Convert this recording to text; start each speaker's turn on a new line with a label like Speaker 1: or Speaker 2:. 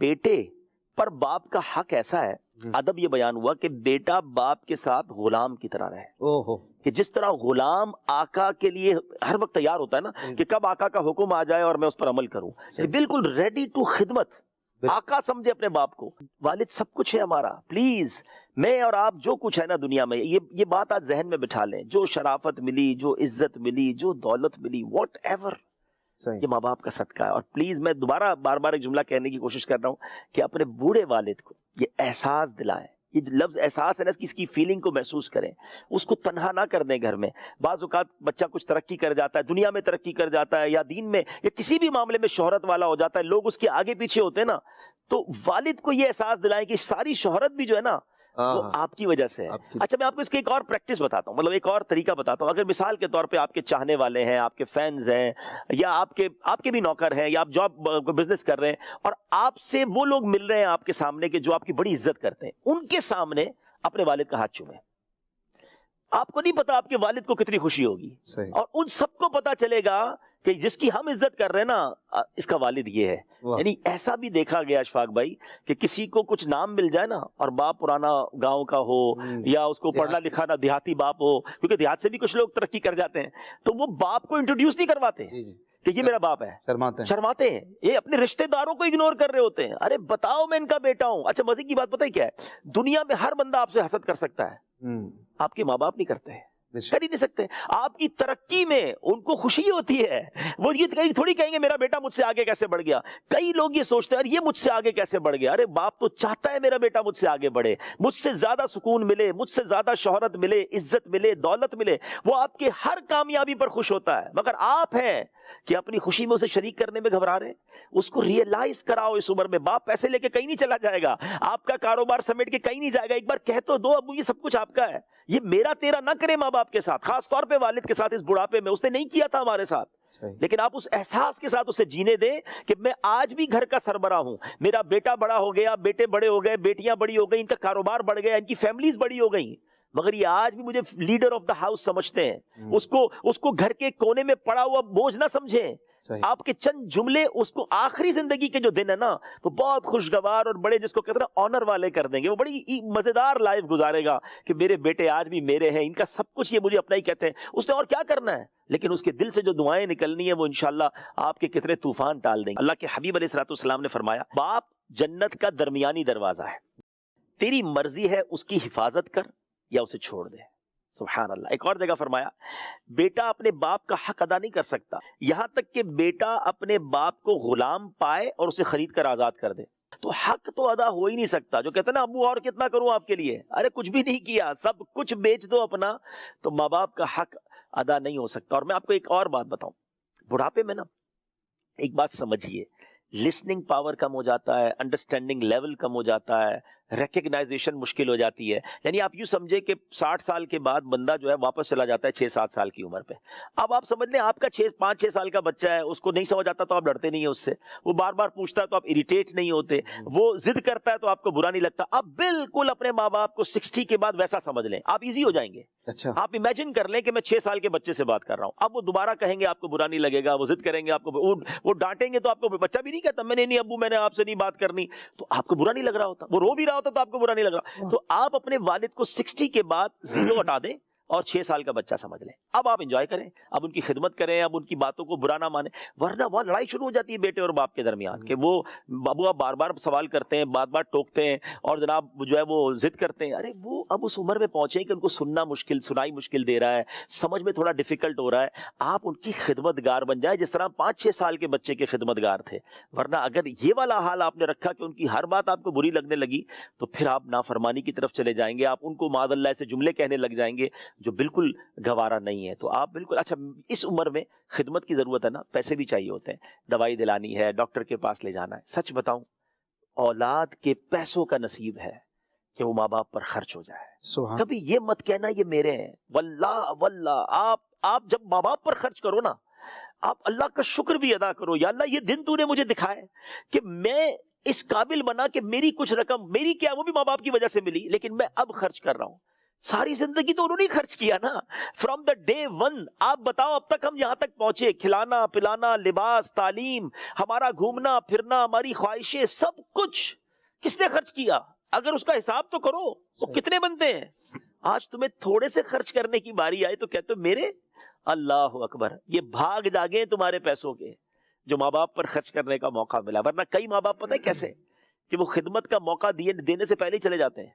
Speaker 1: بیٹے پر باپ کا حق ایسا ہے، ادب یہ بیان ہوا کہ بیٹا باپ کے ساتھ غلام کی طرح رہے، کہ جس طرح غلام آقا کے لیے ہر وقت تیار ہوتا ہے نا کہ کب آقا کا حکم آ جائے اور میں اس پر عمل کروں، بالکل ریڈی ٹو خدمت، آقا سمجھے اپنے باپ کو۔ والد سب کچھ ہے ہمارا، پلیز میں اور آپ جو کچھ ہے نا دنیا میں، یہ بات آج ذہن میں بٹھا لیں، جو شرافت ملی، جو عزت ملی، جو دولت ملی، واٹ ایور، یہ ماں باپ کا صدقہ ہے۔ اور پلیز میں دوبارہ بار بار ایک جملہ کہنے کی کوشش کر رہا ہوں کہ اپنے بوڑھے والد کو یہ احساس دلائیں، یہ لفظ احساس ہے نا، اس کی فیلنگ کو محسوس کریں، اس کو تنہا نہ کر دیں گھر میں۔ بعض اوقات بچہ کچھ ترقی کر جاتا ہے، دنیا میں ترقی کر جاتا ہے، یا دین میں یا کسی بھی معاملے میں شہرت والا ہو جاتا ہے، لوگ اس کے آگے پیچھے ہوتے ہیں نا، تو والد کو یہ احساس دلائیں کہ ساری شہرت بھی جو ہے نا وہ آپ کی وجہ سے ہے۔ اچھا میں آپ کو اس کی ایک اور پریکٹس بتاتا ہوں، مطلب ایک اور طریقہ بتاتا ہوں۔ اگر مثال کے طور پہ آپ کے چاہنے والے ہیں، آپ کے فینز ہیں، یا آپ کے بھی نوکر ہیں، یا آپ جاب بزنس کر رہے ہیں، اور آپ سے وہ لوگ مل رہے ہیں آپ کے سامنے کہ جو آپ کی بڑی عزت کرتے ہیں، ان کے سامنے اپنے والد کا ہاتھ چومیں۔ آپ کو نہیں پتا آپ کے والد کو کتنی خوشی ہوگی، اور ان سب کو پتا چلے گا کہ جس کی ہم عزت کر رہے ہیں نا اس کا والد یہ ہے۔ یعنی ایسا بھی دیکھا گیا اشفاق بھائی کہ کسی کو کچھ نام مل جائے نا، اور باپ پرانا گاؤں کا ہو، یا اس کو پڑھنا لکھا نہ دیہاتی باپ ہو، کیونکہ دیہات سے بھی کچھ لوگ ترقی کر جاتے ہیں، تو وہ باپ کو انٹروڈیوس نہیں کرواتے کہ یہ میرا باپ ہے، شرماتے ہیں، یہ اپنے رشتہ داروں کو اگنور کر رہے ہوتے ہیں۔ ارے بتاؤ میں ان کا بیٹا ہوں۔ اچھا مزے کی بات پتہ ہے کیا ہے، دنیا میں ہر بندہ آپ سے حسد کر سکتا ہے، آپ کے ماں باپ نہیں کرتے، کر ہی نہیں سکتے۔ آپ کی ترقی میں ان کو خوشی ہوتی ہے، وہ یہ تھوڑی کہیں گے میرا بیٹا مجھ سے آگے کیسے بڑھ گیا۔ کئی لوگ یہ سوچتے ہیں یہ مجھ سے آگے کیسے بڑھ گیا۔ ارے باپ تو چاہتا ہے میرا بیٹا مجھ سے آگے بڑھے، مجھ سے زیادہ سکون ملے، مجھ سے زیادہ شہرت ملے، عزت ملے، دولت ملے، وہ آپ کے ہر کامیابی پر خوش ہوتا ہے۔ مگر آپ ہیں کہ اپنی خوشی میں اسے شریک کرنے میں گھبرا رہے ہیں۔ اس کو ریئلائز کراؤ اس عمر میں، باپ پیسے لے کے کہیں نہیں چلا جائے گا، آپ کا کاروبار سمیٹ کے کہیں نہیں جائے گا۔ ایک بار کہہ تو دو ابو یہ سب کچھ آپ کا ہے، یہ میرا تیرا نہ کرے ماں باپ کے ساتھ، خاص طور پہ والد کے ساتھ۔ اس بڑھاپے میں اس نے نہیں کیا تھا ہمارے ساتھ، لیکن آپ اس احساس کے ساتھ اسے جینے دیں کہ میں آج بھی گھر کا سربراہ ہوں، میرا بیٹا بڑا ہو گیا، بیٹے بڑے ہو گئے، بیٹیاں بڑی ہو گئی، ان کا کاروبار بڑھ گیا، ان کی فیملیز بڑی ہو گئی، مگر یہ آج بھی مجھے لیڈر آف دا ہاؤس سمجھتے ہیں۔ اس کو گھر کے کونے میں پڑا ہوا بوجھ نہ سمجھیں۔ آپ کے چند جملے اس کو آخری زندگی کے جو دن ہے نا وہ بہت خوشگوار اور بڑے، جس کو کہتے ہیں آنر والے کر دیں گے۔ وہ بڑی مزیدار لائف گزارے گا کہ میرے بیٹے آج بھی میرے ہیں، ان کا سب کچھ یہ مجھے اپنا ہی کہتے ہیں۔ اس نے اور کیا کرنا ہے، لیکن اس کے دل سے جو دعائیں نکلنی ہیں وہ انشاءاللہ آپ کے کتنے طوفان ٹال دیں گے۔ اللہ کے حبیب علیہ الصلوۃ والسلام نے فرمایا باپ جنت کا درمیانی دروازہ ہے، تیری مرضی ہے اس کی حفاظت کر یا اسے چھوڑ دے۔ سبحان اللہ۔ ایک اور جگہ فرمایا بیٹا اپنے باپ کا حق ادا نہیں کر سکتا یہاں تک کہ بیٹا اپنے باپ کو غلام پائے اور اسے خرید کر آزاد کر دے۔ تو حق تو ادا ہو ہی نہیں سکتا۔ جو کہتے ہیں نا ابو اور کتنا کروں آپ کے لیے، ارے کچھ بھی نہیں کیا، سب کچھ بیچ دو اپنا، تو ماں باپ کا حق ادا نہیں ہو سکتا۔ اور میں آپ کو ایک اور بات بتاؤں، بڑھاپے میں نا ایک بات سمجھیے، لسننگ پاور کم ہو جاتا ہے، انڈرسٹینڈنگ لیول کم ہو جاتا ہے، ریکگنائزیشن مشکل ہو جاتی ہے۔ یعنی آپ یوں سمجھے کہ 60 سال کے بعد بندہ جو ہے واپس چلا جاتا ہے 6-7 سال کی عمر پہ۔ اب آپ سمجھ لیں آپ کا 5-6 سال کا بچہ ہے، اس کو نہیں سمجھ آتا تو آپ ڈرتے نہیں ہیں اس سے، وہ بار بار پوچھتا ہے تو آپ اریٹیٹ نہیں ہوتے، وہ ضد کرتا ہے تو آپ کو برا نہیں لگتا۔ آپ بالکل اپنے ماں باپ کو 60 کے بعد ویسا سمجھ لیں، آپ ایزی ہو جائیں گے۔
Speaker 2: اچھا
Speaker 1: آپ امیجن کر لیں کہ میں 6 سال کے بچے سے بات کر رہا ہوں، اب وہ دوبارہ کہیں گے آپ کو برا نہیں لگے گا، وہ ضد کریں گے آپ کو، وہ ڈانٹیں گے تو آپ کو، بچہ بھی نہیں کہتا میں نے نہیں ابو میں نے آپ سے نہیں بات کرنی، تو آپ کو برا نہیں لگ رہا ہوتا، وہ رو بھی رہا ہوتا تو آپ کو برا نہیں لگ رہا۔ تو آپ اپنے والد کو 60 کے بعد 0 ہٹا دیں اور 6 سال کا بچہ سمجھ لیں۔ اب آپ انجوائے کریں، اب ان کی خدمت کریں، اب ان کی باتوں کو برا نہ مانیں، ورنہ وہاں لڑائی شروع ہو جاتی ہے بیٹے اور باپ کے درمیان کہ وہ ابو آپ بار بار سوال کرتے ہیں، بار بار ٹوکتے ہیں، اور جناب جو ہے وہ ضد کرتے ہیں۔ ارے وہ اب اس عمر میں پہنچے کہ ان کو سننا مشکل، سنائی مشکل دے رہا ہے، سمجھ میں تھوڑا ڈیفیکلٹ ہو رہا ہے، آپ ان کی خدمت گار بن جائیں جس طرح 5-6 سال کے بچے کے خدمت گار تھے۔ ورنہ اگر یہ والا حال آپ نے رکھا کہ ان کی ہر بات آپ کو بری لگنے لگی تو پھر آپ نافرمانی کی طرف چلے جائیں گے، آپ ان کو معاذ اللہ سے جملے کہنے لگ جائیں گے جو بالکل گوارا نہیں ہے۔ تو آپ بالکل اچھا اس عمر میں خدمت کی ضرورت ہے نا، پیسے بھی چاہیے ہوتے ہیں، دوائی دلانی ہے، ڈاکٹر کے پاس لے جانا ہے۔ سچ بتاؤں اولاد کے پیسوں کا نصیب ہے کہ وہ ماں باپ پر خرچ ہو جائے۔ کبھی یہ مت کہنا یہ میرے ہیں، واللہ آپ جب ماں باپ پر خرچ کرو نا، آپ اللہ کا شکر بھی ادا کرو، یا اللہ یہ دن تو نے مجھے دکھائے کہ میں اس قابل بنا کہ میری کچھ رقم، میری کیا وہ بھی ماں باپ کی وجہ سے ملی، لیکن میں اب خرچ کر رہا ہوں۔ ساری زندگی تو انہوں نے خرچ کیا نا. From the day one. آپ بتاؤ اب تک ہم یہاں تک پہنچے, کھلانا پلانا, لباس, تعلیم, ہمارا گھومنا پھرنا, ہماری خواہشیں, سب کچھ کس نے خرچ کیا؟ اگر اس کا حساب تو کرو وہ کتنے بنتے ہیں. آج تمہیں تھوڑے سے خرچ کرنے کی باری آئی تو کہتے ہو میرے. اللہ اکبر. یہ بھاگ جاگے تمہارے پیسوں کے جو ماں باپ پر خرچ کرنے کا موقع ملا. ورنہ کئی ماں باپ پتہ ہے کیسے کہ وہ خدمت کا موقع دینے سے پہلے ہی چلے جاتے ہیں.